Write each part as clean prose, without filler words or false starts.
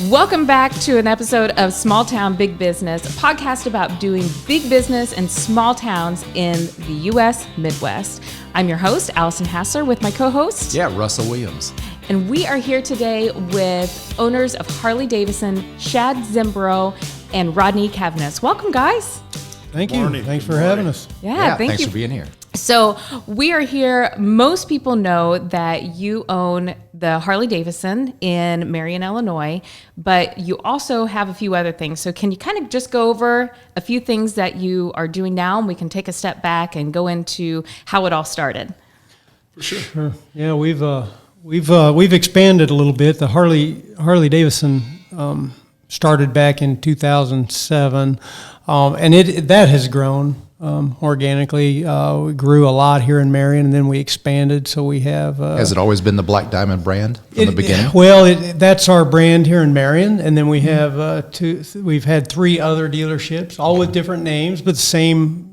Welcome back to an episode of Small Town Big Business, a podcast about doing big business in small towns in the U.S. Midwest. I'm your host, Allison Hasler, with my co-host. Yeah, Russell Williams. And we are here today with owners of Harley Davidson, Shad Zimbro, and Rodney Cabaness. Welcome, guys. Thank you. Thanks for having us. Yeah, thanks you for being here. So we are here. Most people know that you own the Harley Davidson in Marion, Illinois, but you also have a few other things. So can you kind of just go over a few things that you are doing now, and we can take a step back and go into how it all started? For sure. Yeah, we've expanded a little bit. The Harley Davidson started back in 2007, and that has grown. Organically, we grew a lot here in Marion, and then we expanded. So we have. Has it always been the Black Diamond brand from the beginning? Well, that's our brand here in Marion, and then we have we've had 3 other dealerships, all with different names, but same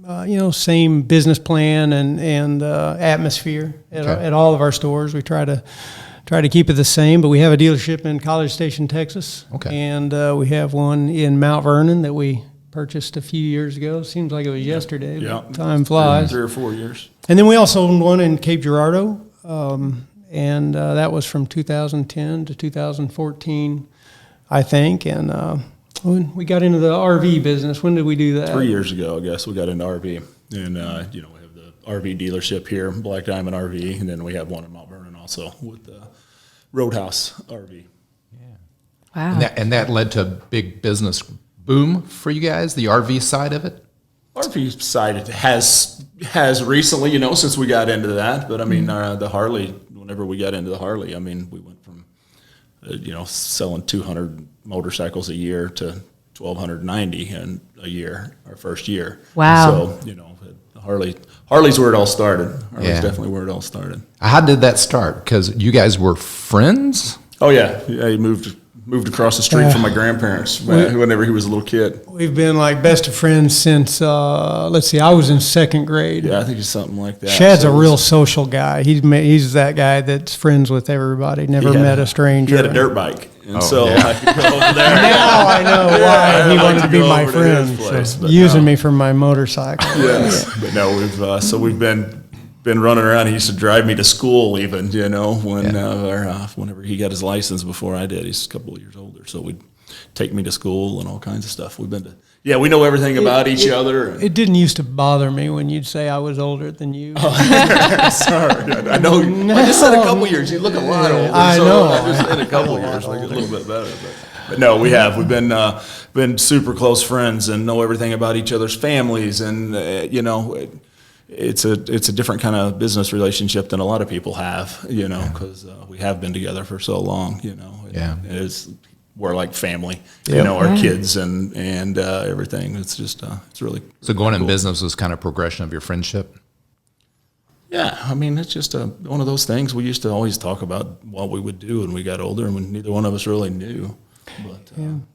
business plan and atmosphere at all of our stores. We try to keep it the same, but we have a dealership in College Station, Texas, and we have one in Mount Vernon that we purchased a few years ago. Seems like it was yesterday. Yeah. Time flies. 3 or 4 years. And then we also owned one in Cape Girardeau, and that was from 2010 to 2014, I think. And when we got into the RV business, when did we do that? 3 years ago, I guess, we got into RV. And, we have the RV dealership here, Black Diamond RV, and then we have one in Mount Vernon also with the Roadhouse RV. Yeah. Wow. And that led to a big business boom for you guys, the RV side of it? RV side has recently, since we got into that. But, I mean, the Harley, whenever we got into the Harley, I mean, we went from, selling 200 motorcycles a year to 1,290 in a year, our first year. Wow. So, Harley's where it all started. Harley's definitely where it all started. How did that start? Because you guys were friends? Oh, yeah. He moved across the street from my grandparents whenever he was a little kid. We've been like best of friends since, I was in 2nd grade. Yeah, I think it's something like that. Shad's a real social guy. He's that guy that's friends with everybody, never met a stranger. He had a dirt bike. And I could go over there. Now I know why he wanted to be my friend. Using me for my motorcycle. Yes. But no, we've been running around. He used to drive me to school even, whenever he got his license before I did. He's a couple of years older, so we'd take me to school and all kinds of stuff. We know everything about each other. It didn't used to bother me when you'd say I was older than you. Sorry. I know. I just said a couple years. You look a lot older. I know. I just said a couple years, like a little bit better. But no, we've been super close friends and know everything about each other's families, and it's a different kind of business relationship than a lot of people have, because we have been together for so long, we're like family, our kids and everything. It's just, it's really So going cool. in business was kind of progression of your friendship? Yeah, I mean, it's just one of those things. We used to always talk about what we would do when we got older, and neither one of us really knew. But,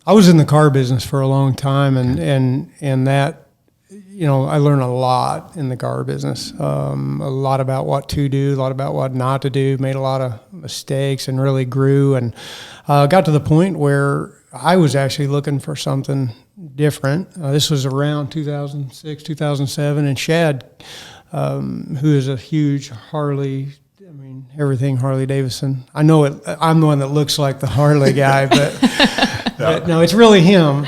I was in the car business for a long time, and that, I learned a lot in the car business, a lot about what to do, a lot about what not to do, made a lot of mistakes and really grew, and got to the point where I was actually looking for something different. This was around 2006, 2007, and Shad, who is a huge Harley, everything Harley Davidson. I know it. I'm the one that looks like the Harley guy, but no, it's really him.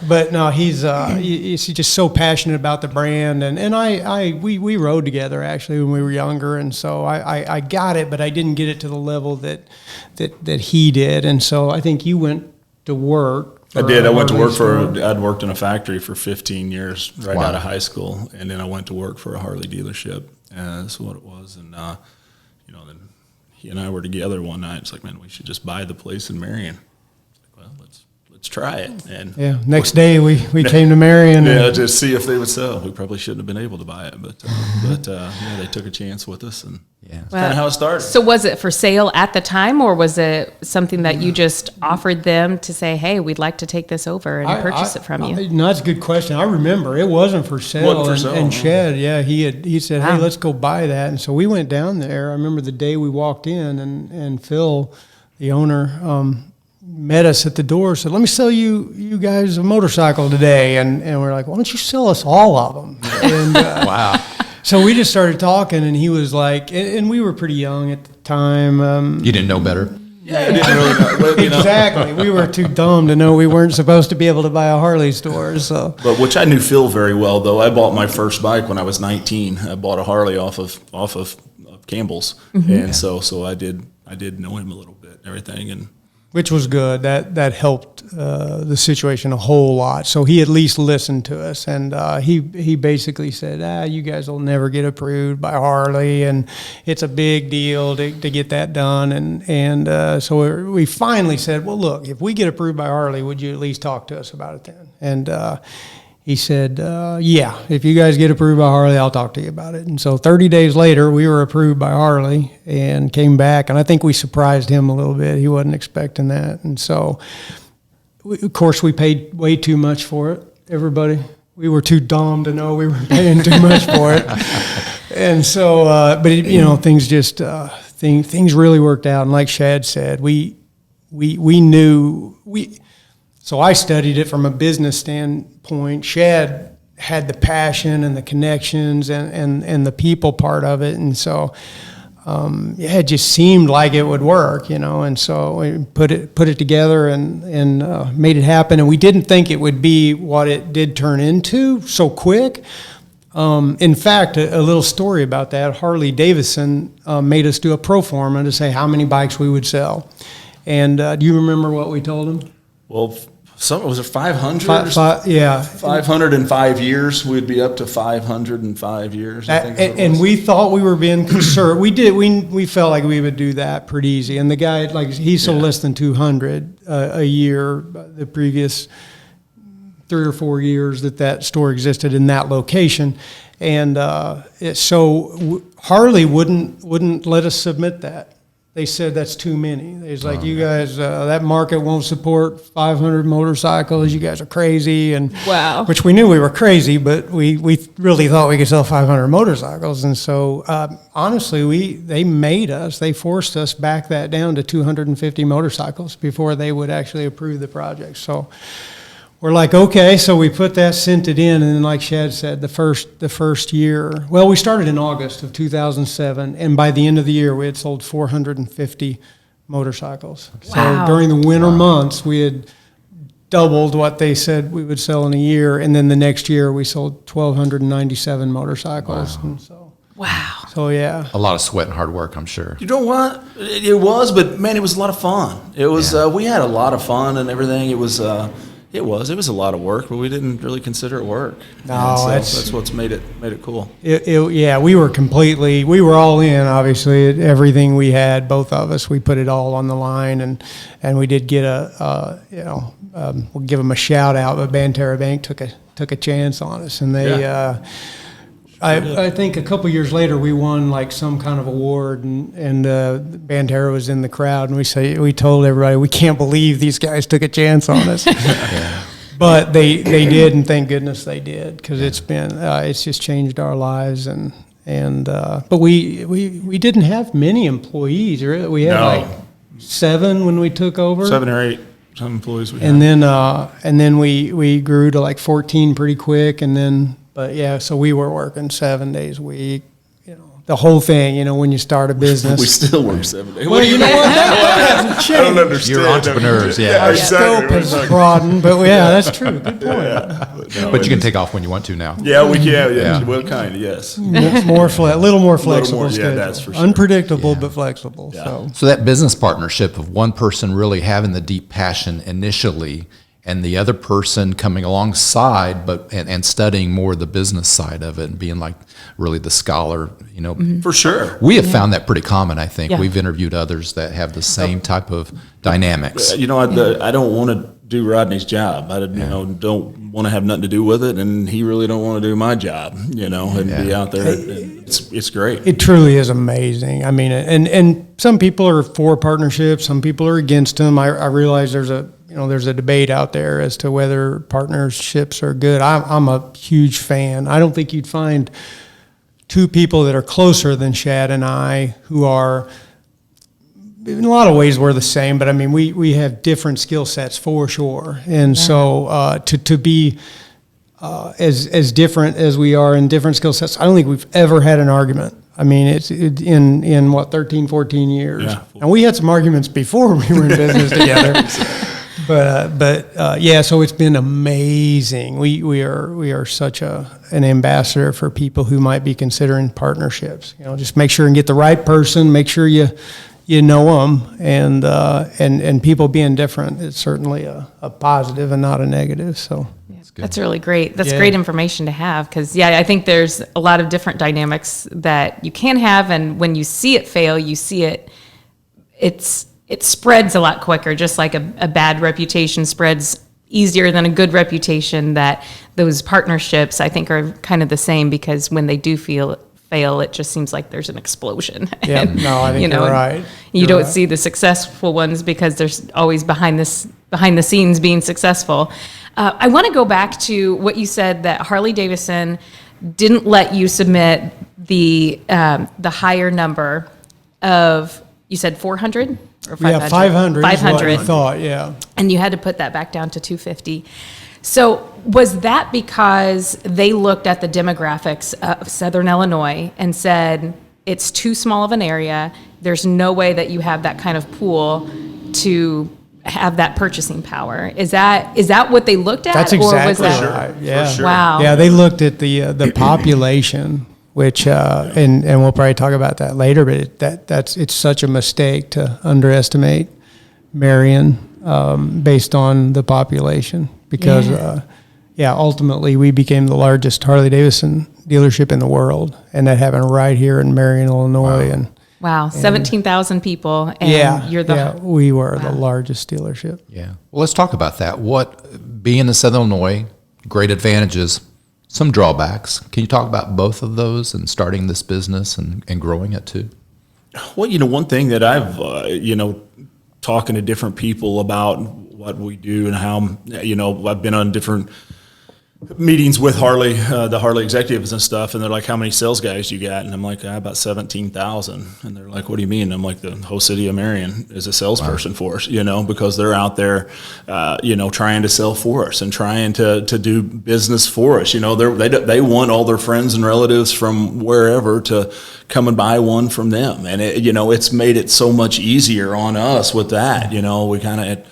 But no, he's just so passionate about the brand, and we rode together actually when we were younger, and so I got it, but I didn't get it to the level that he did, and so I think you went to work. I did. I went to work I'd worked in a factory for 15 years right out of high school, and then I went to work for a Harley dealership. That's what it was, and then he and I were together one night. It's like, man, we should just buy the place in Marion. Well, let's try it. And next day we came to Marion. To see if they would sell. We probably shouldn't have been able to buy it, but they took a chance with us, and that's kind of how it started. So was it for sale at the time, or was it something that you just offered them to say, hey, we'd like to take this over and purchase it from you? No, that's a good question. I remember it wasn't for sale. And Shad, he said, hey, let's go buy that. And so we went down there. I remember the day we walked in, and Phil, the owner, met us at the door, said, "Let me sell you guys a motorcycle today." And we're like, "Why don't you sell us all of them?" And Wow. so we just started talking, and he was like, and we were pretty young at the time. You didn't know better? Yeah, I didn't really know. You know. Exactly. We were too dumb to know we weren't supposed to be able to buy a Harley store. So, But which I knew Phil very well, though. I bought my first bike when I was 19. I bought a Harley off of Campbell's, and so I did know him a little bit, and everything, and. which was good. That helped the situation a whole lot. So he at least listened to us, and he basically said, "You guys will never get approved by Harley, and it's a big deal to get that done." And so we finally said, "Well, look, if we get approved by Harley, would you at least talk to us about it then?" And he said, "Yeah, if you guys get approved by Harley, I'll talk to you about it." And so 30 days later, we were approved by Harley and came back. And I think we surprised him a little bit. He wasn't expecting that. And so, of course, we paid way too much for it, everybody. We were too dumb to know we were paying too much for it. And so, things just, things really worked out. And like Shad said, we knew. So I studied it from a business standpoint. Shad had the passion and the connections and the people part of it, and so it just seemed like it would work, And so we put it together and made it happen. And we didn't think it would be what it did turn into so quick. In fact, a little story about that. Harley Davidson made us do a pro forma to say how many bikes we would sell. And do you remember what we told them? Well, was it 500? Yeah. 500 in 5 years. We'd be up to 500 in 5 years. I think and we thought we were being conservative. We felt like we would do that pretty easy. And the guy, he sold less than 200 a year the previous 3 or 4 years that store existed in that location. And so Harley wouldn't let us submit that. They said that's too many. It's like, you guys, that market won't support 500 motorcycles. You guys are crazy. And Wow. Which we knew we were crazy, but we really thought we could sell 500 motorcycles. And so, honestly, they forced us back that down to 250 motorcycles before they would actually approve the project. So we're like, okay, so we sent it in, and then like Shad said, the first year, well, we started in August of 2007, and by the end of the year, we had sold 450 motorcycles. Wow. So during the winter months, we had doubled what they said we would sell in a year, and then the next year, we sold 1,297 motorcycles. Wow. And so, Wow. so yeah. A lot of sweat and hard work, I'm sure. You know what? It was, but man, it was a lot of fun. It was. We had a lot of fun and everything. It was a lot of work, but we didn't really consider it work. No, so that's what's made it cool. We were all in, obviously, everything we had, both of us. We put it all on the line, and we did get we'll give them a shout out, but Banterra Bank took a chance on us, and they. I think a couple years later we won like some kind of award, and Banterra was in the crowd, and we told everybody, we can't believe these guys took a chance on us. But they did, and thank goodness they did, because it's just changed our lives, but we didn't have many employees. We had like 7 when we took over. 7 or 8 some employees we had. And then we grew to like 14 pretty quick, and then. But yeah, so we were working 7 days a week, the whole thing, when you start a business. We still work 7 days. Well, you know what? That hasn't changed. I don't understand. You're entrepreneurs, Our scope has broadened, but that's true. Good point. But you can take off when you want to now. Yeah, we can. Yeah. Well, kind of, yes. A little more flexible schedule. Yeah, that's for sure. Unpredictable, but flexible. Yeah. So that business partnership of one person really having the deep passion initially, and the other person coming alongside, and studying more the business side of it, and being like really the scholar, For sure. We have found that pretty common. I think Yeah. we've interviewed others that have the same type of dynamics. I don't want to do Rodney's job. I don't want to have nothing to do with it, and he really don't want to do my job. And be out there. It's great. It truly is amazing. I mean, and some people are for partnerships, some people are against them. I realize there's a debate out there as to whether partnerships are good. I'm a huge fan. I don't think you'd find 2 people that are closer than Shad and I who are in a lot of ways we're the same, but I mean, we have different skill sets for sure. And so to be as different as we are in different skill sets, I don't think we've ever had an argument. I mean, it's in what, 13, 14 years. Yeah. And we had some arguments before we were in business together. But so it's been amazing. We are such an ambassador for people who might be considering partnerships. You know, just make sure and get the right person. Make sure you know them, and people being different is certainly a positive and not a negative. So that's really great. That's great information to have, because I think there's a lot of different dynamics that you can have, and when you see it fail, you see it spreads a lot quicker. Just like a bad reputation spreads easier than a good reputation. That those partnerships, I think, are kind of the same, because when they do fail, it just seems like there's an explosion. Yeah, no, I think you're right. You don't see the successful ones because there's always behind the scenes being successful. I want to go back to what you said, that Harley Davidson didn't let you submit the higher number of, you said 400 or 500? Yeah, 500. 500. Is what we thought, yeah. And you had to put that back down to 250. So was that because they looked at the demographics of Southern Illinois and said, it's too small of an area, there's no way that you have that kind of pool to have that purchasing power? Is that what they looked at? That's exactly or was that, right. Yeah. For sure. Wow. Yeah, they looked at the population, which and we'll probably talk about that later. But it's such a mistake to underestimate Marion based on the population, because ultimately we became the largest Harley Davidson dealership in the world, and that happened right here in Marion, Illinois. Wow. 17,000 people, and we were the largest dealership. Yeah. Well, let's talk about that. What, being in Southern Illinois, great advantages, some drawbacks. Can you talk about both of those and starting this business and growing it too? Well, one thing that I've, talking to different people about what we do and how, I've been on different meetings with Harley, the Harley executives and stuff, and they're like, how many sales guys you got? And I'm like, about 17,000. And they're like, what do you mean? And I'm like, the whole city of Marion is a salesperson for us, because they're out there, trying to sell for us and trying to do business for us. They want all their friends and relatives from wherever to come and buy one from them. And it's made it so much easier on us with that. We kind of,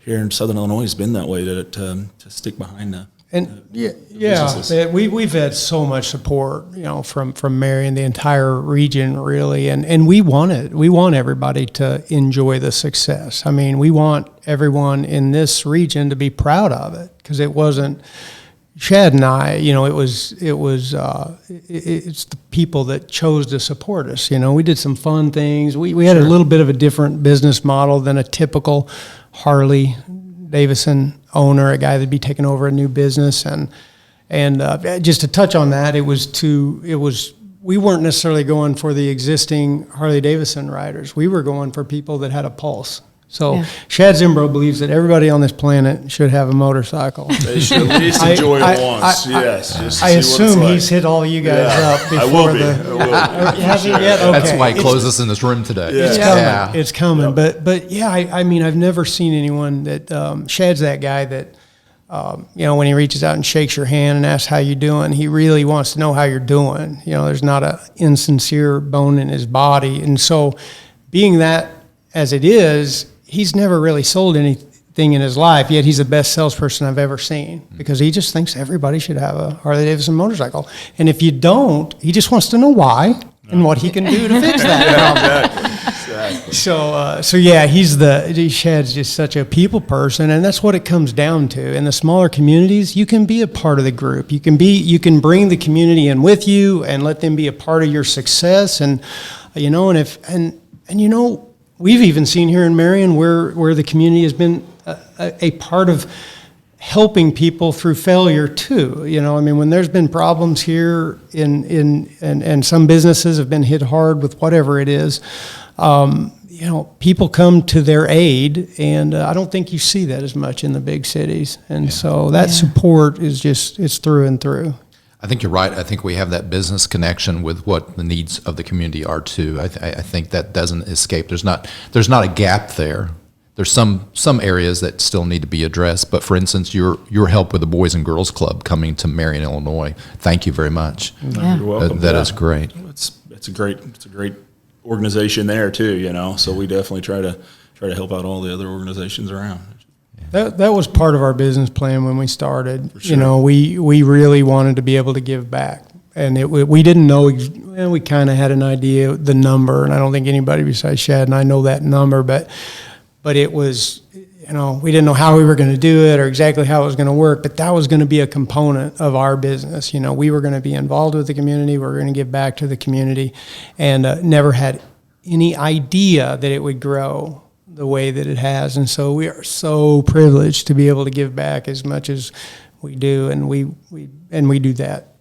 here in Southern Illinois, has been that way to stick behind the we've had so much support, from Marion, the entire region, really, and we want everybody to enjoy the success. I mean, we want everyone in this region to be proud of it, because it wasn't Shad and I. It's the people that chose to support us. We did some fun things. We had a little bit of a different business model than a typical Harley Davidson owner, a guy that'd be taking over a new business, and just to touch on that, we weren't necessarily going for the existing Harley Davidson riders. We were going for people that had a pulse. So Shad Zimbro believes that everybody on this planet should have a motorcycle. They should at least enjoy it once. Yes. I assume he's hit all you guys up before I will be. Hasn't yet? Okay. That's why he closed us in this room today. Yeah. It's coming. Yep. But I mean, I've never seen anyone that Shad's that guy that when he reaches out and shakes your hand and asks how you doing, he really wants to know how you're doing. There's not a insincere bone in his body, and so being that as it is, he's never really sold anything in his life, yet he's the best salesperson I've ever seen, because he just thinks everybody should have a Harley Davidson motorcycle. And if you don't, he just wants to know why and what he can do to fix that problem. Exactly. So Shad's just such a people person, and that's what it comes down to. In the smaller communities, you can be a part of the group. You can bring the community in with you and let them be a part of your success. And we've even seen here in Marion where the community has been a part of helping people through failure too. When there's been problems here and some businesses have been hit hard with whatever it is, people come to their aid, and I don't think you see that as much in the big cities. And so that support is it's through and through. I think you're right. I think we have that business connection with what the needs of the community are too. I think that doesn't escape. There's not a gap there. There's some areas that still need to be addressed. But for instance, your help with the Boys and Girls Club coming to Marion, Illinois. Thank you very much. Yeah. You're welcome. That is great. It's a great organization there too. So we definitely try to help out all the other organizations around. That was part of our business plan when we started. Sure. We really wanted to be able to give back, and we didn't know. We kind of had an idea the number, and I don't think anybody besides Shad and I know that number, but it was, we didn't know how we were going to do it or exactly how it was going to work, but that was going to be a component of our business. We were going to be involved with the community. We were going to give back to the community, and never had any idea that it would grow the way that it has. And so we are so privileged to be able to give back as much as we do, and we do that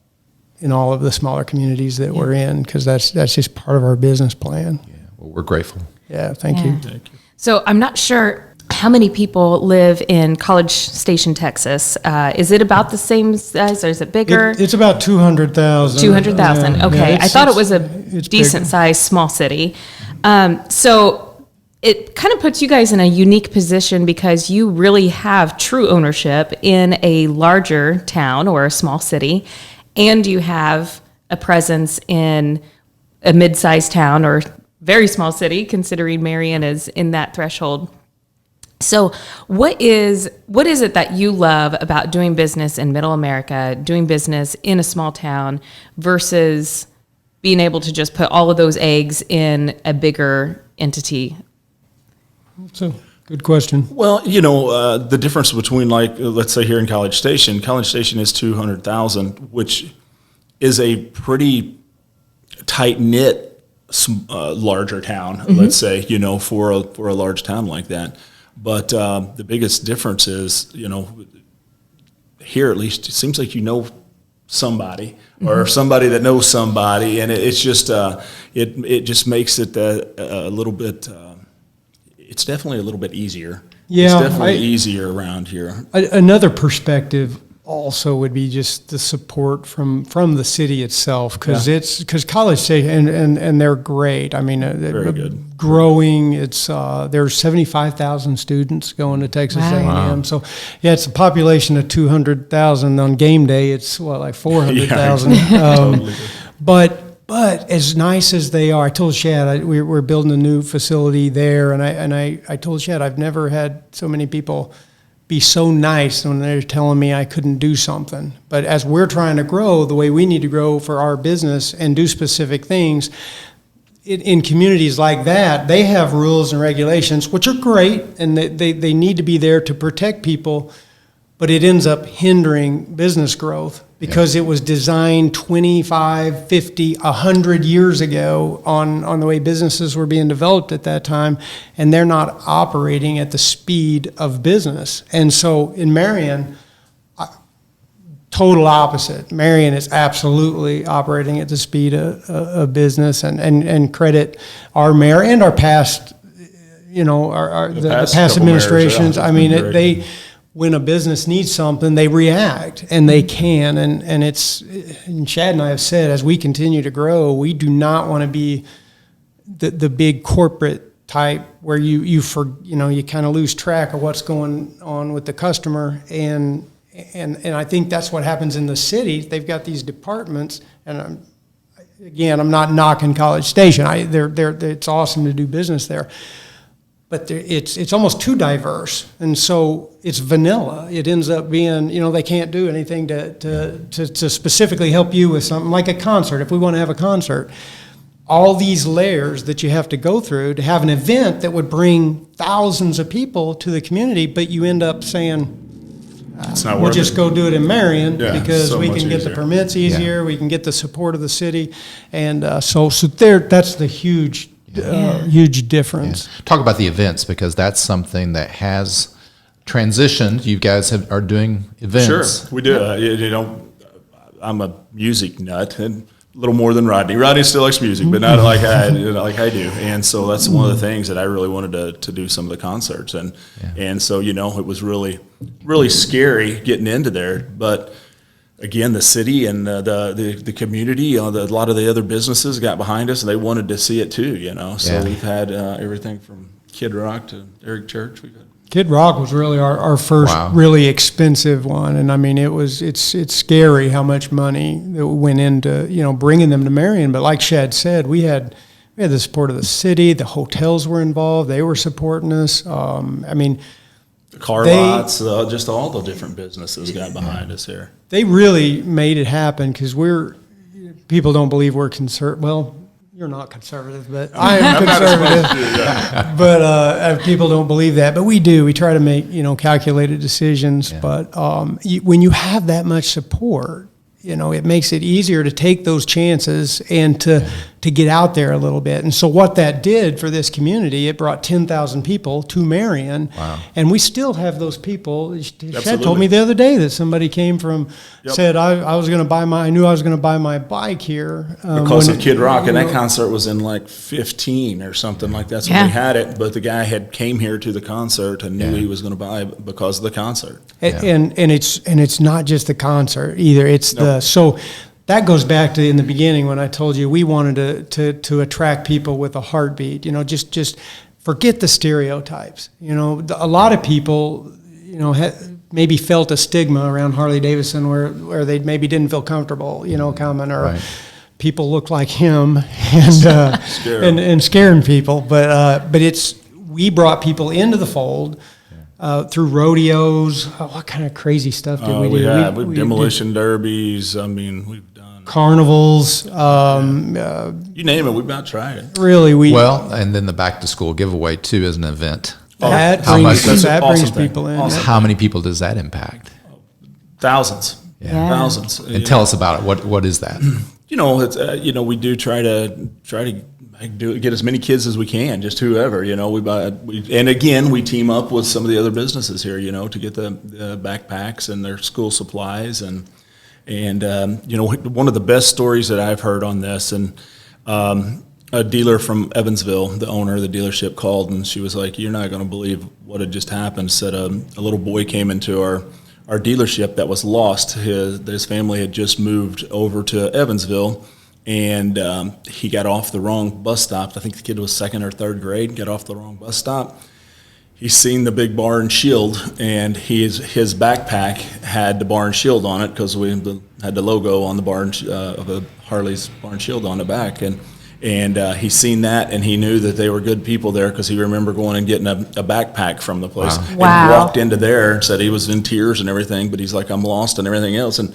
in all of the smaller communities that we're in, because that's just part of our business plan. Yeah. Well, we're grateful. Yeah, thank you. Thank you. So I'm not sure how many people live in College Station, Texas. Is it about the same size, or is it bigger? It's about 200,000. 200,000. Yeah. Okay. Yeah, I thought it was a it's decent bigger. sized small city. So it kind of puts you guys in a unique position because you really have true ownership in a larger town or a small city, and you have a presence in a mid-sized town or very small city, considering Marion is in that threshold. So what is it that you love about doing business in Middle America, doing business in a small town, versus being able to just put all of those eggs in a bigger entity? That's a good question. Well, the difference between, let's say here in College Station is 200,000, which is a pretty tight-knit, larger town, let's say, for a large town like that. But the biggest difference is, here at least, it seems like somebody or somebody that knows somebody, and it's just it just makes it a little bit. It's definitely a little bit easier. Yeah, it's definitely easier around here. Another perspective also would be just the support from the city itself, because College Station and they're great. I mean, Very good. Growing. It's there's 75,000 students going to Texas A&M. Wow. So it's a population of 200,000 on game day. It's like 400,000. Totally. But as nice as they are, I told Shad we're building a new facility there, and I told Shad I've never had so many people be so nice when they're telling me I couldn't do something. But as we're trying to grow the way we need to grow for our business and do specific things, in communities like that, they have rules and regulations, which are great, and they need to be there to protect people, but it ends up hindering business growth because it was designed 25, 50, 100 years ago on the way businesses were being developed at that time, and they're not operating at the speed of business. And so in Marion, total opposite. Marion is absolutely operating at the speed of business, and credit our mayor and our past, the past administrations. I mean, when a business needs something, they react, and they can. And Shad and I have said, as we continue to grow, we do not want to be the big corporate type where you kind of lose track of what's going on with the customer. And I think that's what happens in the cities. They've got these departments, and I'm not knocking College Station. It's awesome to do business there. But it's almost too diverse, and so it's vanilla. It ends up being, they can't do anything to specifically help you with something like a concert. If we want to have a concert, all these layers that you have to go through to have an event that would bring thousands of people to the community, but you end up saying, It's not we'll worth just it. go do it in Marion because so we much can get easier. the permits easier, we can get the support of the city, and so that's the huge difference. Yeah. Talk about the events, because that's something that has transitioned. You guys are doing events. Sure, we do. I'm a music nut, and a little more than Rodney. Rodney still likes music, but not like I do. And so that's one of the things that I really wanted to do some of the concerts, and so it was really, really scary getting into there. But again, the city and the community, a lot of the other businesses got behind us, and they wanted to see it too, So Yeah. we've had everything from Kid Rock to Eric Church. We've had Kid Rock was really our first Wow. really expensive one, and I mean it's scary how much money that went into bringing them to Marion. But like Shad said, we had the support of the city. The hotels were involved; they were supporting us. I mean, the car lots, just all the different businesses got behind us here. they really made it happen because people don't believe we're conservative. Well, you're not conservative, but I am conservative. But people don't believe that, but we do. We try to make calculated decisions. Yeah. But when you have that much support, it makes it easier to take those chances and to get out there a little bit. And so what that did for this community, it brought 10,000 people to Marion. Wow. And we still have those people. Shad Absolutely. told me the other day that somebody came from, Yep. said, I knew I was going to buy my bike here. Because when of Kid Rock, and you that know, concert was in like 15 or something like that. So Yeah. we had it, but the guy came here to the concert and knew Yeah. he was going to buy it because of the concert. And it's not just the concert either. It's so that goes back to in the beginning when I told you we wanted to attract people with a heartbeat. Just forget the stereotypes. A lot of people maybe felt a stigma around Harley Davidson where they maybe didn't feel comfortable coming or. Right. People look like him and scaring people, but we brought people into the fold. Through rodeos, what kind of crazy stuff did we do? We've demolition derbies. I mean, we've done Carnivals. you name it. We've about tried it. Really, Well, and then the back to school giveaway too is an event. that How much- brings, that's that an brings awesome thing. people in. Awesome. How many people does that impact? Thousands, Yeah. thousands. And tell us about it. What is that? It's we do try to get as many kids as we can, just whoever, and again, we team up with some of the other businesses here, to get the backpacks and their school supplies and one of the best stories that I've heard on this, and a dealer from Evansville, the owner of the dealership, called and she was like, "You're not going to believe what had just happened." Said a little boy came into our dealership that was lost. His family had just moved over to Evansville, and he got off the wrong bus stop. I think the kid was 2nd or 3rd grade, got off the wrong bus stop. He's seen the big bar and shield, and his backpack had the bar and shield on it because we had the logo on the bar of a Harley's bar and shield on the back. And he's seen that, and he knew that they were good people there because he remembered going and getting a backpack from the place. Wow. And Wow. he walked into there and said he was in tears and everything, but he's like, "I'm lost," and everything else. And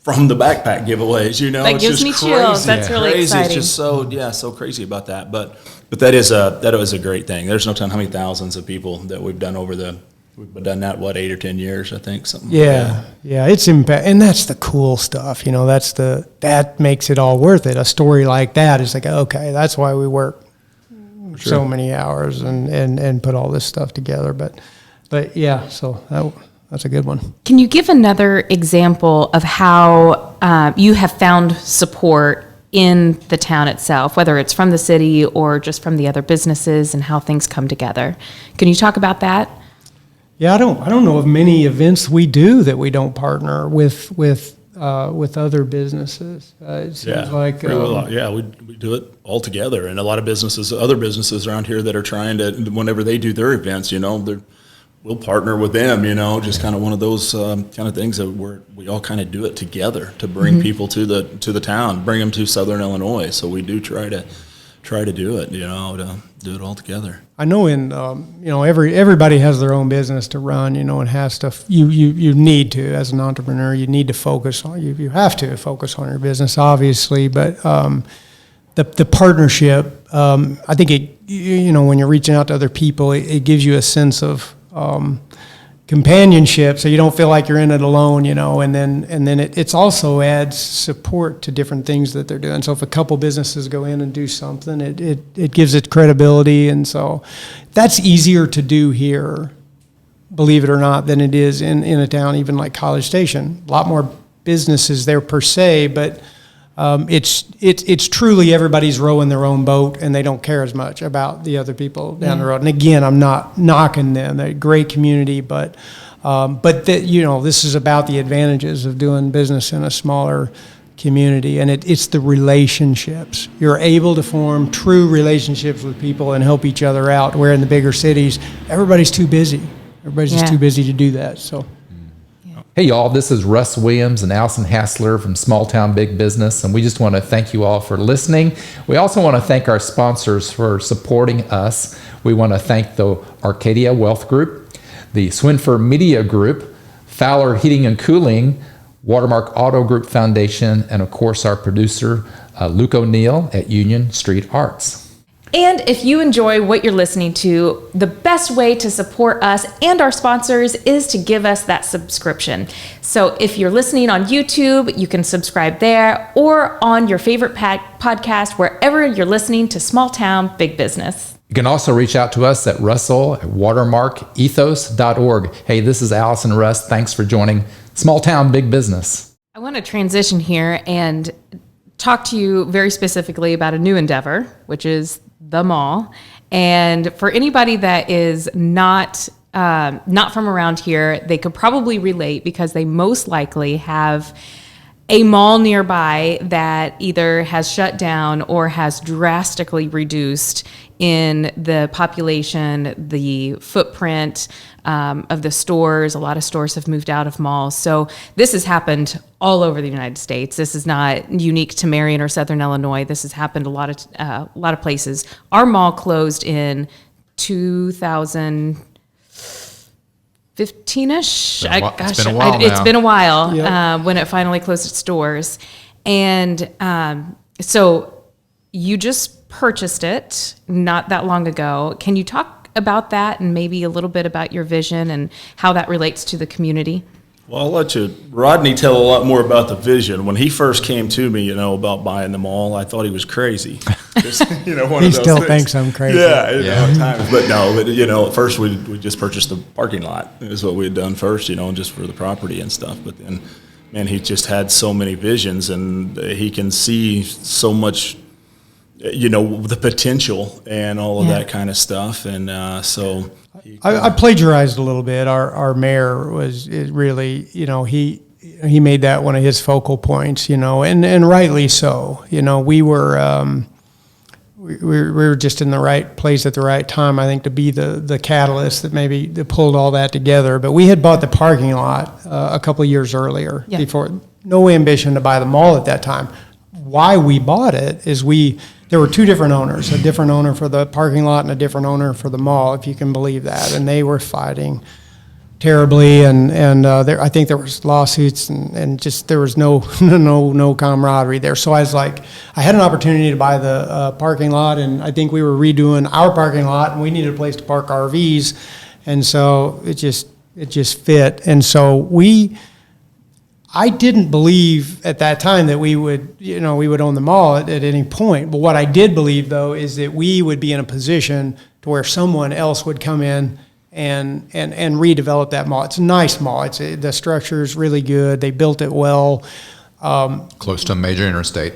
from the backpack giveaways, That it's gives just me crazy. chills. That's really Crazy. exciting. It's just so crazy about that. But that is a great thing. There's no telling how many thousands of people that we've done we've done that 8 or 10 years, I think, something. Like that. Yeah, it's impact, and that's the cool stuff. That makes it all worth it. A story like that is like, okay, that's why we work so many hours and put all this stuff together. But yeah, so that's a good one. Can you give another example of how you have found support in the town itself, whether it's from the city or just from the other businesses, and how things come together? Can you talk about that? Yeah, I don't know of many events we do that we don't partner with other businesses. It seems like we do it all together, and a lot of other businesses around here that are trying to, whenever they do their events, we'll partner with them. Just kind of one of those kind of things that we all kind of do it together to bring people to the town, bring them to Southern Illinois. So we do try to do it, to do it all together. I know everybody has their own business to run, and has to. You need to, as an entrepreneur, you need to focus on. You have to focus on your business, obviously, but the partnership. I think when you're reaching out to other people, it gives you a sense of companionship, so you don't feel like you're in it alone, and then it's also adds support to different things that they're doing. So if a couple businesses go in and do something, it gives it credibility, and so that's easier to do here, believe it or not, than it is in a town even like College Station. A lot more businesses there per se, but it's truly everybody's rowing their own boat, and they don't care as much about the other people down the road. And again, I'm not knocking them; they're a great community, but this is about the advantages of doing business in a smaller community, and it's the relationships. You're able to form true relationships with people and help each other out, where in the bigger cities, everybody's too busy. Everybody's just too busy to do that. So. Hey, y'all, this is Russ Williams and Allison Hasler from Small Town Big Business, and we just want to thank you all for listening. We also want to thank our sponsors for supporting us. We want to thank the Arcadia Wealth Group, the Swinfer Media Group, Fowler Heating and Cooling, Watermark Auto Group Foundation, and of course our producer, Luke O'Neill at Union Street Arts. And if you enjoy what you're listening to, the best way to support us and our sponsors is to give us that subscription. So if you're listening on YouTube, you can subscribe there, or on your favorite podcast, wherever you're listening to Small Town Big Business. You can also reach out to us at russell@watermarkethos.org. Hey, this is Allison and Russ. Thanks for joining Small Town Big Business. I want to transition here and talk to you very specifically about a new endeavor, which is the mall. And for anybody that is not from around here, they could probably relate, because they most likely have a mall nearby that either has shut down or has drastically reduced in the population, the footprint of the stores. A lot of stores have moved out of malls. So this has happened all over the United States. This is not unique to Marion or Southern Illinois. This has happened a lot of places. Our mall closed in 2015-ish. It's been a while now. It's been a while when it finally closed its doors. And so you just purchased it not that long ago. Can you talk about that and maybe a little bit about your vision and how that relates to the community? Well, I'll let Rodney tell a lot more about the vision. When he first came to me, about buying the mall, I thought he was crazy. Just, one He of those still things. thinks I'm crazy. At times. But no, at first we just purchased the parking lot. Is what we had done first, just for the property and stuff. But then, man, he just had so many visions, and he can see so much, the potential and all of that kind of stuff. And so I plagiarized a little bit. Our mayor was really, he made that one of his focal points, and rightly so. We were just in the right place at the right time, I think, to be the catalyst that pulled all that together. But we had bought the parking lot a couple of years earlier. Before, no ambition to buy the mall at that time. Why we bought it is there were two different owners, a different owner for the parking lot and a different owner for the mall, if you can believe that. And they were fighting terribly, and I think there was lawsuits, and just there was no camaraderie there. So I was like, I had an opportunity to buy the parking lot, and I think we were redoing our parking lot, and we needed a place to park RVs, and so it just fit. And so I didn't believe at that time that we would own the mall at any point. But what I did believe, though, is that we would be in a position to where someone else would come in and redevelop that mall. It's a nice mall. The structure is really good. They built it well. Close to a major interstate.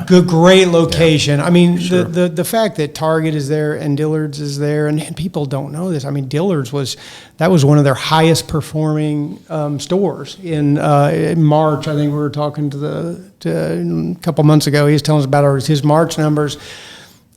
Good, great location. Yeah. I mean, the fact that Target is there and Dillard's is there, and people don't know this. I mean, Dillard's was one of their highest performing stores in March. I think we were talking to a couple months ago. He was telling us about his March numbers.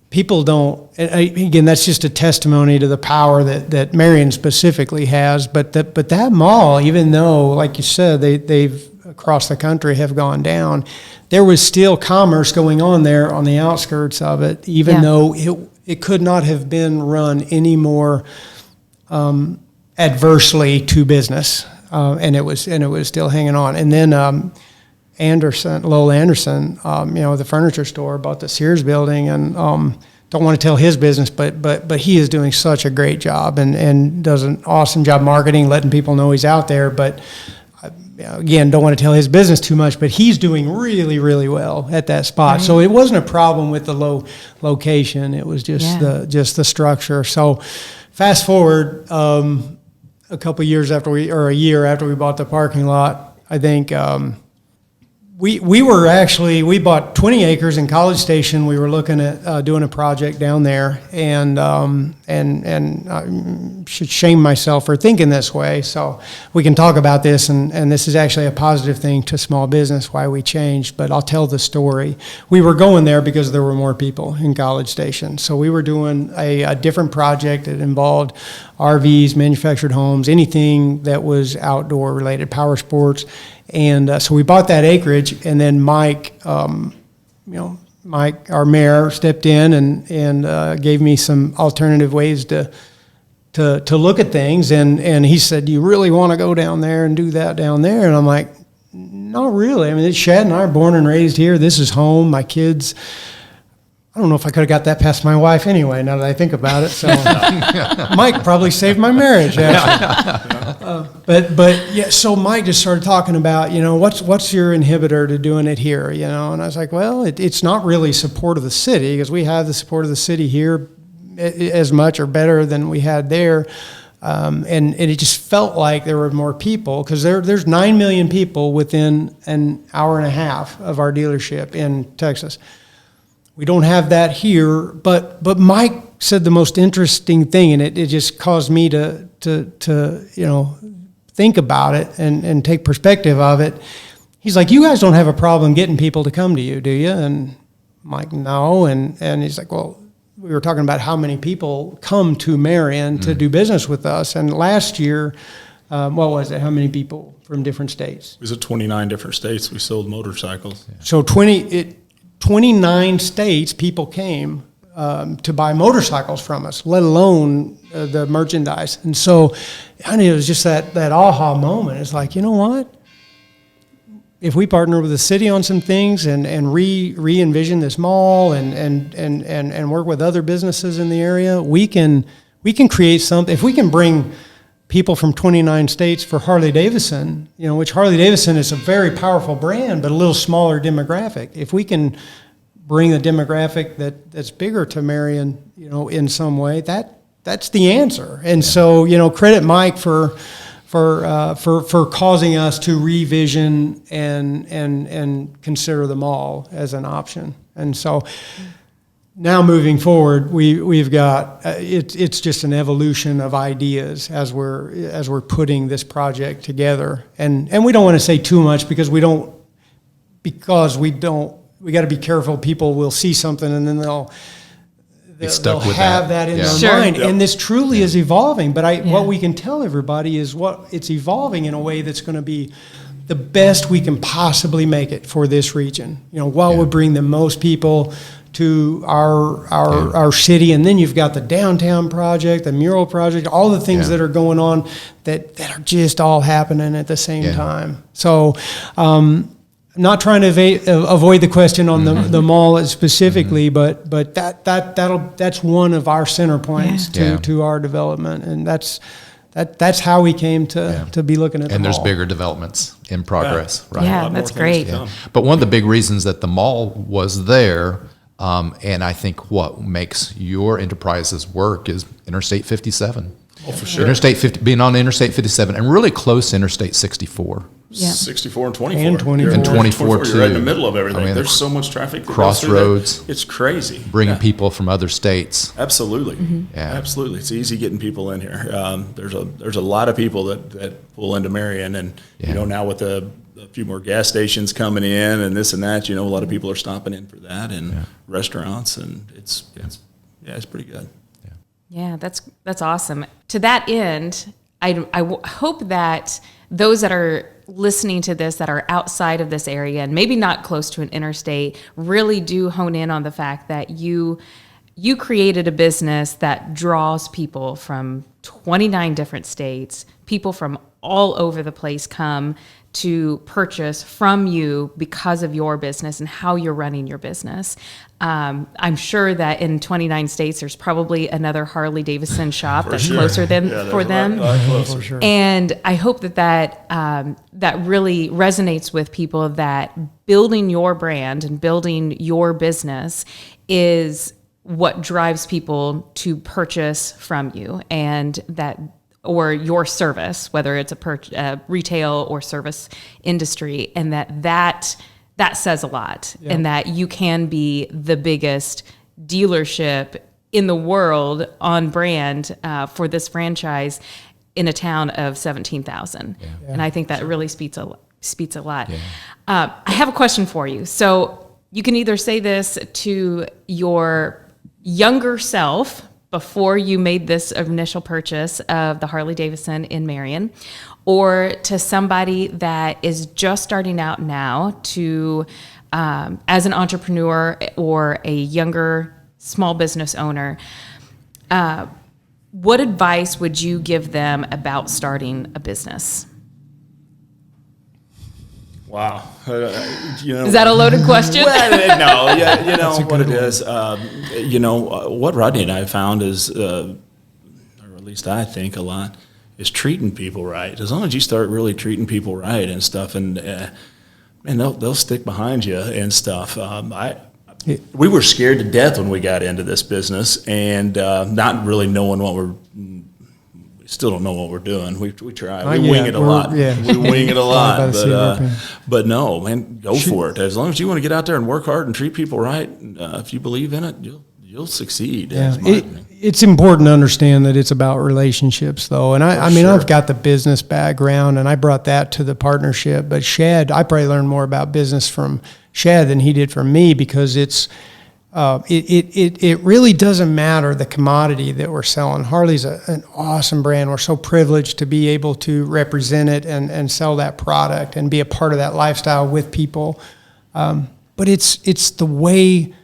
People don't. Again, that's just a testimony to the power that Marion specifically has. But that mall, even though, like you said, they've across the country have gone down, there was still commerce going on there on the outskirts of it, even though it could not have been run any more adversely to business, and it was still hanging on. And then Lowell Anderson, the furniture store, bought the Sears building, and don't want to tell his business, but he is doing such a great job and does an awesome job marketing, letting people know he's out there. But again, don't want to tell his business too much, but he's doing really, really well at that spot. Right. So it wasn't a problem with the low location. It was just the structure. So fast forward a year after we bought the parking lot, I think we bought 20 acres in College Station. We were looking at doing a project down there, and I should shame myself for thinking this way. So we can talk about this, and this is actually a positive thing to small business, why we changed, but I'll tell the story. We were going there because there were more people in College Station. So we were doing a different project that involved RVs, manufactured homes, anything that was outdoor related, power sports. And so we bought that acreage, and then Mike, Mike, our mayor, stepped in and gave me some alternative ways to look at things. And he said, "Do you really want to go down there and do that down there?" And I'm like, "Not really. I mean, Shad and I are born and raised here. This is home. My kids." I don't know if I could have got that past my wife anyway, now that I think about it. So Mike probably saved my marriage, actually. But yeah, so Mike just started talking about, what's your inhibitor to doing it here, And I was like, well, it's not really support of the city, because we have the support of the city here as much or better than we had there. And it just felt like there were more people, because there's 9 million people within an hour and a half of our dealership in Texas. We don't have that here, but Mike said the most interesting thing, and it just caused me to think about it and take perspective of it. He's like, "You guys don't have a problem getting people to come to you, do you?" And I'm like, "No." And he's like, "Well, we were talking about how many people come to Marion to do business with us, and last year, what was it? How many people from different states?" It was 29 different states we sold motorcycles. Yeah. So 29 states, people came to buy motorcycles from us, let alone the merchandise. And so it was just that aha moment. It's like, you know what? If we partner with the city on some things and re-envision this mall and work with other businesses in the area, we can create something. If we can bring people from 29 states for Harley Davidson, which Harley Davidson is a very powerful brand, but a little smaller demographic. If we can bring a demographic that's bigger to Marion, in some way, that's the answer. And so, credit Mike for causing us to revision and consider the mall as an option. And so, now moving forward, we've got it's just an evolution of ideas as we're putting this project together, and we don't want to say too much because we got to be careful. People will see something and then they'll have that in their mind. Yep. And this truly is evolving. But what we can tell everybody is it's evolving in a way that's going to be the best we can possibly make it for this region. What would bring the most people to our city. And then you've got the downtown project, the mural project, all the things that are going on that are just all happening at the same time. So I'm not trying to avoid the question on the mall specifically, but that's one of our center points to our development, and that's how we came to be looking at the mall. And there's bigger developments in progress, right? Yeah, that's great. Yeah. But one of the big reasons that the mall was there, and I think what makes your enterprises work, is Interstate 57. Oh, for sure. Being on Interstate 57 and really close to Interstate 64. Yeah. 64 and 24. And 24. And 24 too. You're right in the middle of everything. I mean, there's so much traffic. Crossroads. It's crazy. Bringing people from other states. Absolutely. Mm-hmm. Yeah. Absolutely. It's easy getting people in here. There's a lot of people that pull into Marion, and now with a few more gas stations coming in and this and that, a lot of people are stopping in for that, and restaurants, and it's pretty good. Yeah, that's awesome. To that end, I hope that those that are listening to this that are outside of this area and maybe not close to an interstate really do hone in on the fact that you created a business that draws people from 29 different states. People from all over the place come to purchase from you because of your business and how you're running your business. I'm sure that in 29 states, there's probably another Harley Davidson shop that's closer than for them. For sure. And I hope that really resonates with people, that building your brand and building your business is what drives people to purchase from you, and or your service, whether it's a retail or service industry, and that that says a lot, and that you can be the biggest dealership in the world on brand for this franchise in a town of 17,000. And I think that really speaks a lot. Yeah. I have a question for you. So you can either say this to your younger self before you made this initial purchase of the Harley Davidson in Marion, or to somebody that is just starting out now to, as an entrepreneur or a younger small business owner, what advice would you give them about starting a business? Wow. Is that a loaded question? Well, no, yeah, what it is. What Rodney and I found is, or at least I think a lot, is treating people right. As long as you start really treating people right and stuff, and they'll stick behind you and stuff. We were scared to death when we got into this business, and not really knowing we still don't know what we're doing. We try. We wing it a lot. Yeah. We wing it a lot. But no, man, go for it. As long as you want to get out there and work hard and treat people right, if you believe in it, you'll succeed. Yeah. It's important to understand that it's about relationships, though. And I mean, I've got the business background, and I brought that to the partnership. But Shad, I probably learned more about business from Shad than he did from me, because it really doesn't matter the commodity that we're selling. Harley's an awesome brand. We're so privileged to be able to represent it and sell that product and be a part of that lifestyle with people. But it's the way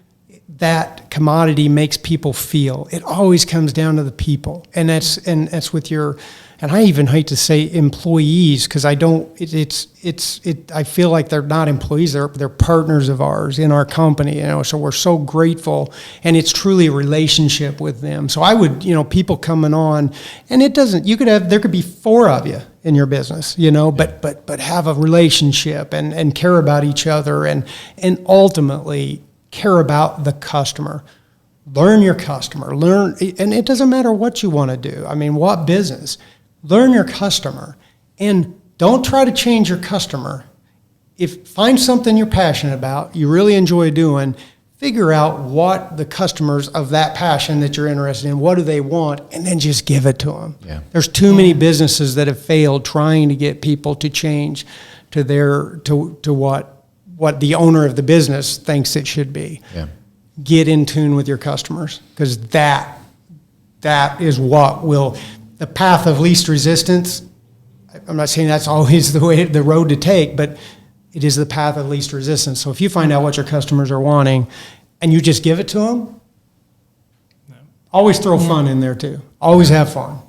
that commodity makes people feel. It always comes down to the people, and that's with your. And I even hate to say employees, because I don't. I feel like they're not employees. They're partners of ours in our company. So we're so grateful, and it's truly a relationship with them. So I would, people coming on, and it doesn't. There could be 4 of you in your business, but have a relationship and care about each other, and ultimately care about the customer. Learn your customer. And it doesn't matter what you want to do. I mean, what business? Learn your customer, and don't try to change your customer. Find something you're passionate about, you really enjoy doing, figure out what the customers of that passion that you're interested in, what do they want, and then just give it to them. Yeah. There's too many businesses that have failed trying to get people to change to what the owner of the business thinks it should be. Yeah. Get in tune with your customers, because that is what will. The path of least resistance, I'm not saying that's always the road to take, but it is the path of least resistance. So if you find out what your customers are wanting and you just give it to them, always throw fun in there too. Always have fun.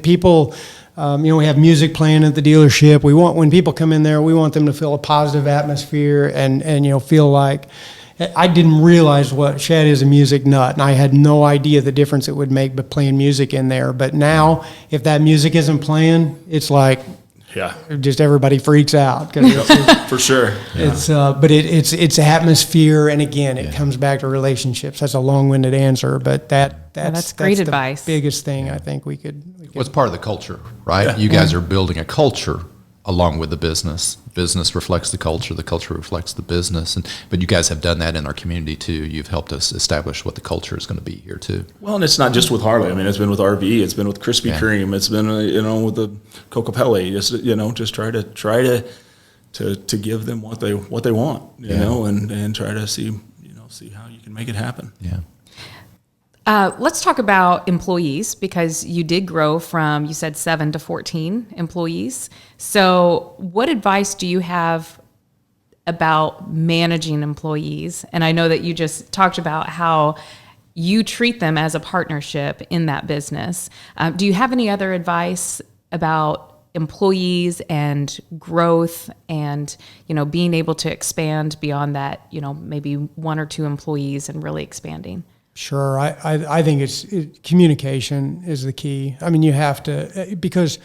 People, we have music playing at the dealership. When people come in there, we want them to feel a positive atmosphere and feel like. I didn't realize what Shad is, a music nut, and I had no idea the difference it would make by playing music in there. But now, if that music isn't playing, it's like, just everybody freaks out. For sure. It's atmosphere, and again, it comes back to relationships. That's a long-winded answer, but that's great advice. The biggest thing I think we could. Well, it's part of the culture, right? Yeah. You guys are building a culture along with the business. Business reflects the culture reflects the business. But you guys have done that in our community too. You've helped us establish what the culture is going to be here too. Well, and it's not just with Harley. I mean, it's been with RV. It's been with Krispy Kreme. It's been with the Coca-Cola. Just try to give them what they want. And try to see how you can make it happen. Yeah. Let's talk about employees, because you did grow from, you said 7 to 14 employees. So what advice do you have about managing employees? And I know that you just talked about how you treat them as a partnership in that business. Do you have any other advice about employees and growth and, being able to expand beyond that, maybe 1 or 2 employees and really expanding? Sure. I think communication is the key. I mean, you have to, because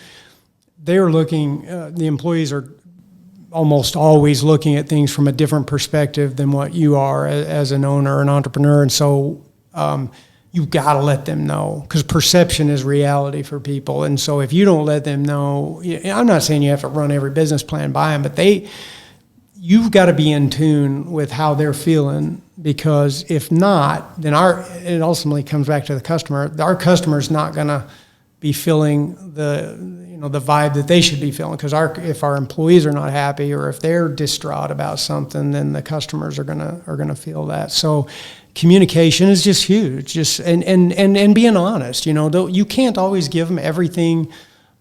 they're looking, the employees are almost always looking at things from a different perspective than what you are as an owner, an entrepreneur. And so you've got to let them know, because perception is reality for people. And so if you don't let them know, I'm not saying you have to run every business plan by them, but you've got to be in tune with how they're feeling, because if not, then it ultimately comes back to the customer. Our customer's not going to be feeling the vibe that they should be feeling, because if our employees are not happy, or if they're distraught about something, then the customers are gonna feel that. So communication is just huge. And being honest. Though you can't always give them everything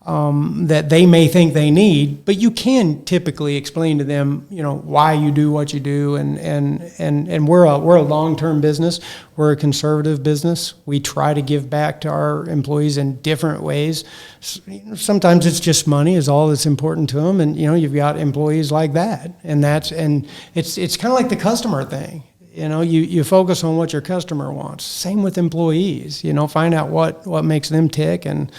that they may think they need, but you can typically explain to them, why you do what you do. And we're a long-term business. We're a conservative business. We try to give back to our employees in different ways. Sometimes it's just money is all that's important to them. And, you've got employees like that. And it's kind of like the customer thing. You focus on what your customer wants. Same with employees, find out what makes them tick. And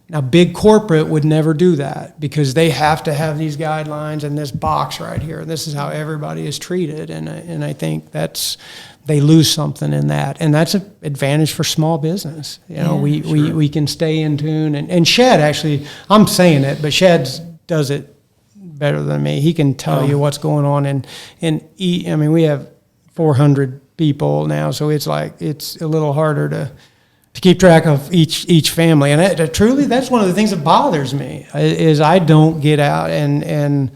now, big corporate would never do that, because they have to have these guidelines and this box right here. This is how everybody is treated, and I think they lose something in that, and that's an advantage for small business. We can stay in tune, and Shad actually, I'm saying it, but Shad does it better than me. He can tell you what's going on, we have 400 people now, so it's a little harder to keep track of each family. And truly, that's one of the things that bothers me, is I don't get out and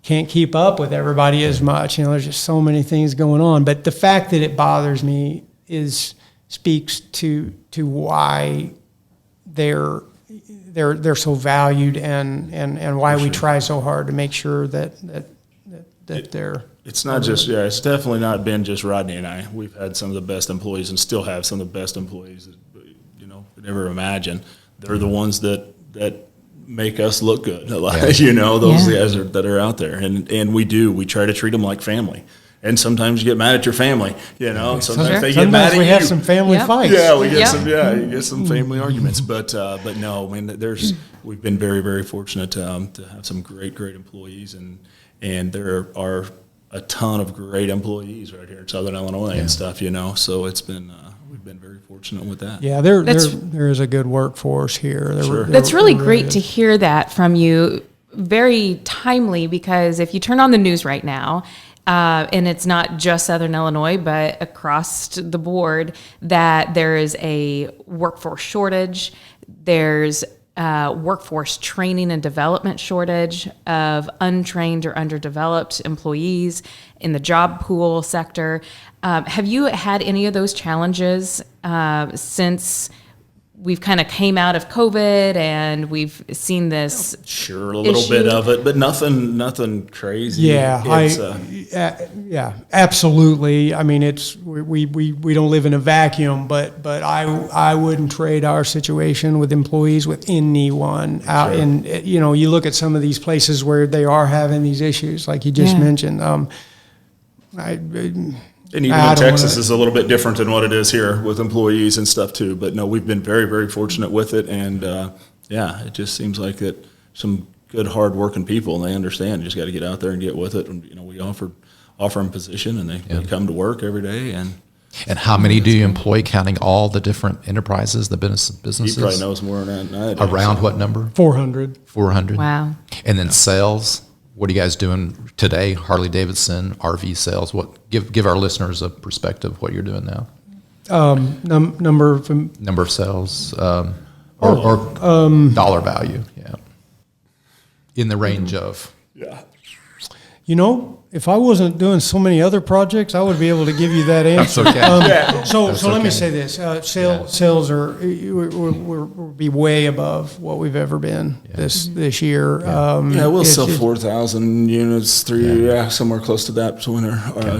can't keep up with everybody as much. There's just so many things going on. But the fact that it bothers me speaks to why they're so valued, and why we try so hard to make sure that they're. It's not just, it's definitely not been just Rodney and I. We've had some of the best employees, and still have some of the best employees that, could ever imagine. They're the ones that make us look good. Those guys that are out there. And we try to treat them like family. And sometimes you get mad at your family, sometimes they get mad at you. We have some family fights. Yeah, you get some family arguments. But no, we've been very, very fortunate to have some great employees, and there are a ton of great employees right here in Southern Illinois and stuff, so it's been, we've been very fortunate with that. Yeah, there is a good workforce here. That's really great to hear that from you. Very timely, because if you turn on the news right now, and it's not just Southern Illinois, but across the board, that there is a workforce shortage. There's workforce training and development shortage of untrained or underdeveloped employees in the job pool sector. Have you had any of those challenges since we've kind of came out of COVID and we've seen this? Sure, a little bit of it, but nothing crazy. Yeah, yeah, absolutely. I mean, we don't live in a vacuum, but I wouldn't trade our situation with employees with anyone out. Sure. And you look at some of these places where they are having these issues, like you just mentioned. And even in Texas is a little bit different than what it is here with employees and stuff too. But no, we've been very, very fortunate with it. And it just seems like that some good, hard-working people, and they understand. You just got to get out there and get with it. And we offer them position, and they come to work every day. And how many do you employ, counting all the different enterprises, the businesses? He probably knows more than that. Around what number? 400. 400. Wow. And then sales. What are you guys doing today? Harley Davidson, RV sales. Give our listeners a perspective of what you're doing now. Number of sales, or dollar value. Yeah. In the range of. Yeah. If I wasn't doing so many other projects, I would be able to give you that answer. That's okay. So let me say this: sales we'll be way above what we've ever been this year. We'll sell 4,000 units, somewhere close to that between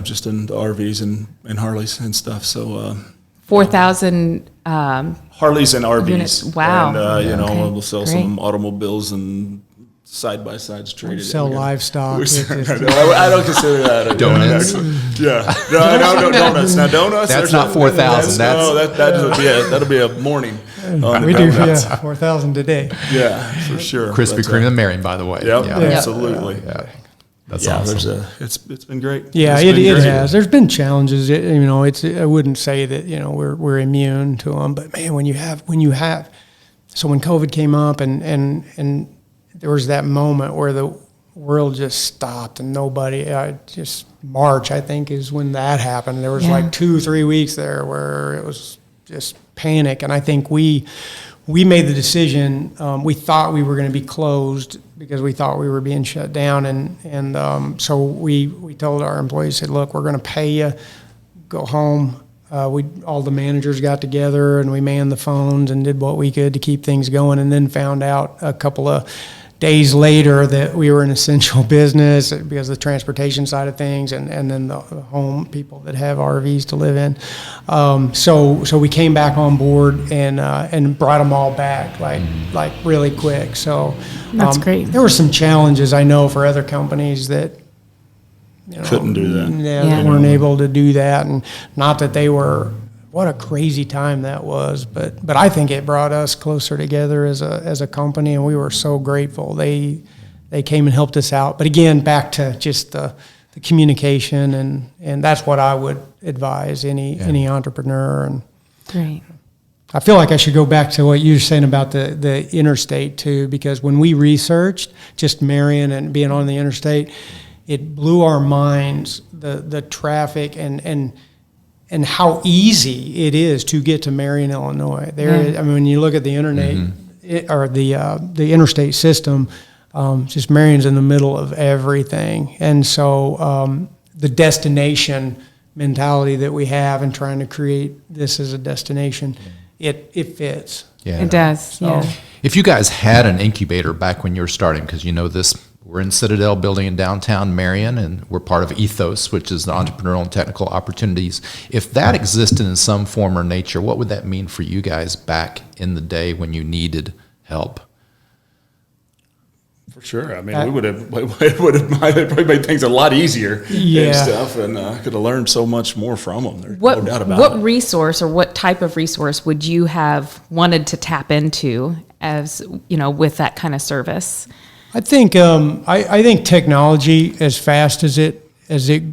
just in the RVs and Harleys and stuff. So 4,000 Harleys and RVs. units. Wow. And we'll sell some automobiles and side-by-sides traded. Sell livestock. I don't consider that. Donuts. No, donuts. Now, donuts. That's not 4,000. That'll be a morning. We do 4,000 today. Yeah, for sure. Krispy Kreme and Marion, by the way. Yep, absolutely. Yeah. That's awesome. It's been great. Yeah, it has. There's been challenges. I wouldn't say that we're immune to them, but man, when you have, so when COVID came up and there was that moment where world just stopped and nobody, just March, I think, is when that happened. There was like 2-3 weeks there where it was just panic. And I think we made the decision, we thought we were going to be closed because we thought we were being shut down. And so we told our employees, said, look, we're going to pay you, go home. All the managers got together and we manned the phones and did what we could to keep things going, and then found out a couple of days later that we were an essential business because of the transportation side of things, and then the home people that have RVs to live in. So we came back on board and brought them all back like really quick. So that's great. There were some challenges, I know, for other companies that couldn't do that. They weren't able to do that, and not that they were. What a crazy time that was, but I think it brought us closer together as a company, and we were so grateful. They came and helped us out. But again, back to just the communication, and that's what I would advise any entrepreneur. And great. I feel like I should go back to what you were saying about the interstate too, because when we researched just Marion and being on the interstate, it blew our minds, the traffic and how easy it is to get to Marion, Illinois. I mean, when you look at the internet or the interstate system, just Marion's in the middle of everything. And so the destination mentality that we have and trying to create this as a destination, it fits. Yeah, it does. So, yeah. If you guys had an incubator back when you were starting, because we're in Citadel building in downtown Marion, and we're part of Ethos, which is the entrepreneurial and technical opportunities. If that existed in some form or nature, what would that mean for you guys back in the day when you needed help? For sure. I mean, it would have probably made things a lot easier and stuff, and could have learned so much more from them. There's no doubt about it. What resource or what type of resource would you have wanted to tap into as, with that kind of service? I think I think technology, as fast as it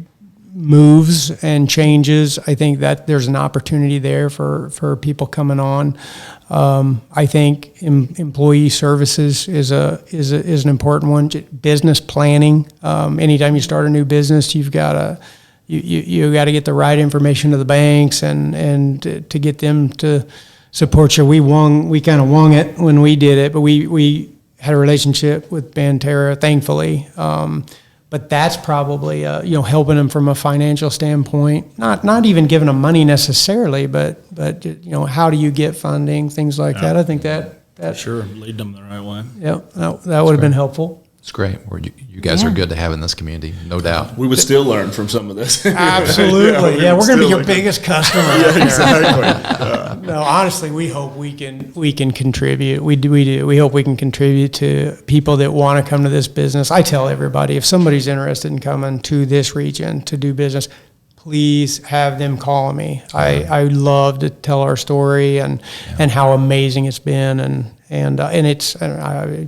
moves and changes, I think that there's an opportunity there for people coming on. I think employee services is an important one. Business planning. Anytime you start a new business, you've got to get the right information to the banks and to get them to support you. We kind of wung it when we did it, but we had a relationship with Banterra, thankfully. But that's probably, helping them from a financial standpoint, not even giving them money necessarily, but how do you get funding, things like that. I think that sure, lead them the right way. Yeah, that would have been helpful. It's great. You guys are good to have in this community, no doubt. We would still learn from some of this. Absolutely. We're going to be your biggest customer. Exactly. No, honestly, we hope we can contribute. We do. We hope we can contribute to people that want to come to this business. I tell everybody, if somebody's interested in coming to this region to do business, please have them call me. I love to tell our story and how amazing it's been, and it's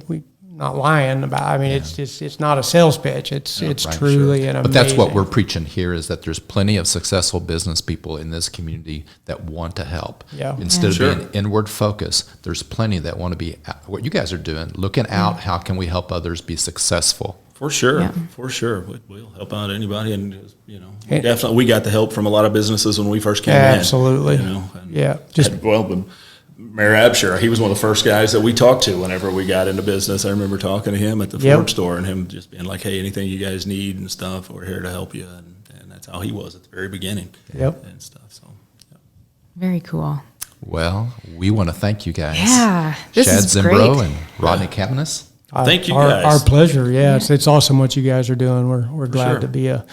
we. Not lying about. I mean, it's not a sales pitch. It's truly an amazing. But that's what we're preaching here, is that there's plenty of successful business people in this community that want to help. Yeah. Instead of being inward focused, there's plenty that want to be what you guys are doing, looking out. How can we help others be successful? For sure, for sure. We'll help out anybody, and definitely we got the help from a lot of businesses when we first came in. Absolutely. But Mayor Absher, he was one of the first guys that we talked to whenever we got into business. I remember talking to him at the Ford store and him just being like, hey, anything you guys need and stuff, we're here to help you. And that's how he was at the very beginning. And stuff. So, Very cool. Well, we want to thank you guys. Yeah, this Shad is Zimbro great. and Rodney Cabaness. Thank you guys. Our pleasure. Yeah, it's awesome what you guys are doing. We're glad to be a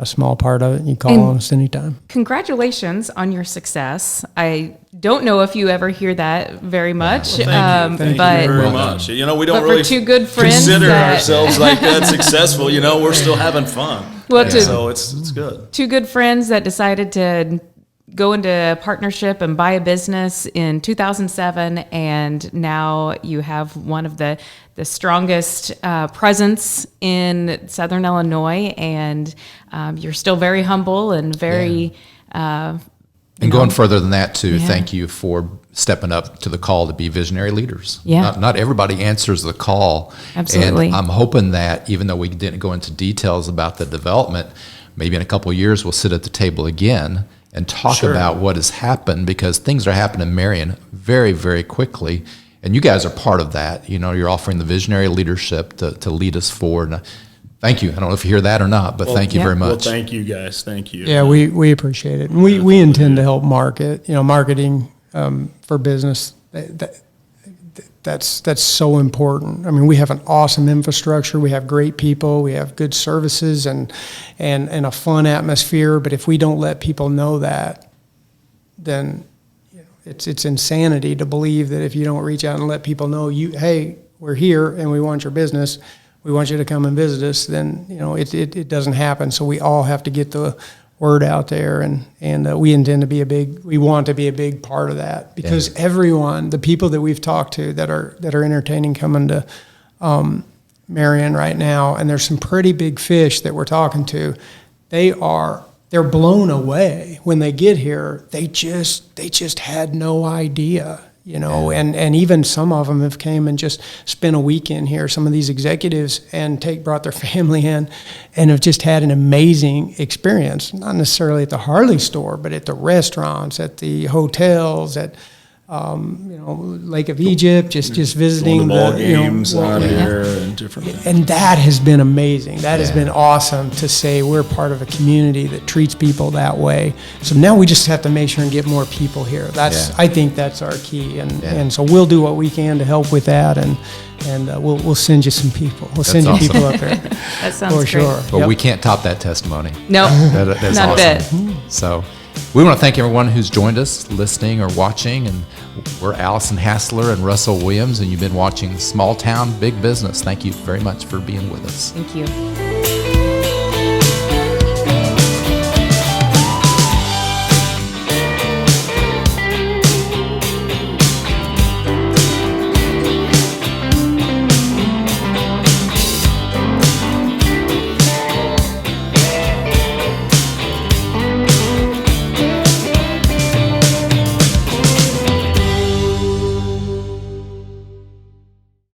small part of it. You call on us anytime. Congratulations on your success. I don't know if you ever hear that very much. Thank you very much. We don't really two good friends consider ourselves like that successful. We're still having fun. So it's good. Two good friends that decided to go into partnership and buy a business in 2007, and now you have one of the strongest presence in Southern Illinois, and you're still very humble and very and going further than that too, thank you for stepping up to the call to be visionary leaders. Yeah. Not everybody answers the call. Absolutely. And I'm hoping that even though we didn't go into details about the development, maybe in a couple of years we'll sit at the table again and talk about what has happened, because things are happening in Marion very, very quickly. And you guys are part of that. You're offering the visionary leadership to lead us forward. And thank you. I don't know if you hear that or not, but thank you very much. Well, thank you guys. Thank you. Yeah, we appreciate it. And we intend to help market, marketing for business. That's so important. I mean, we have an awesome infrastructure. We have great people. We have good services and a fun atmosphere. But if we don't let people know that, then it's insanity to believe that if you don't reach out and let people know, hey, we're here and we want your business, we want you to come and visit us, then it doesn't happen. So we all have to get the word out there, and we intend to we want to be a big part of that, because everyone, the people that we've talked to that are entertaining coming to Marion right now, and there's some pretty big fish that we're talking to, they're blown away when they get here. They just had no idea. And even some of them have came and just spent a weekend here, some of these executives, and brought their family in and have just had an amazing experience, not necessarily at the Harley store, but at the restaurants, at the hotels, at Lake of Egypt, just visiting the ball games out here and different things. And that has been amazing. That has been awesome to say we're part of a community that treats people that way. So now we just have to make sure and get more people here. I think that's our key, and so we'll do what we can to help with that, and we'll send you some people. We'll send you people up there. That sounds for great. sure. But we can't top that testimony. No, That's not awesome. a bit. So we want to thank everyone who's joined us, listening or watching. And we're Allison Hasler and Russell Williams, and you've been watching Small Town Big Business. Thank you very much for being with us. Thank you.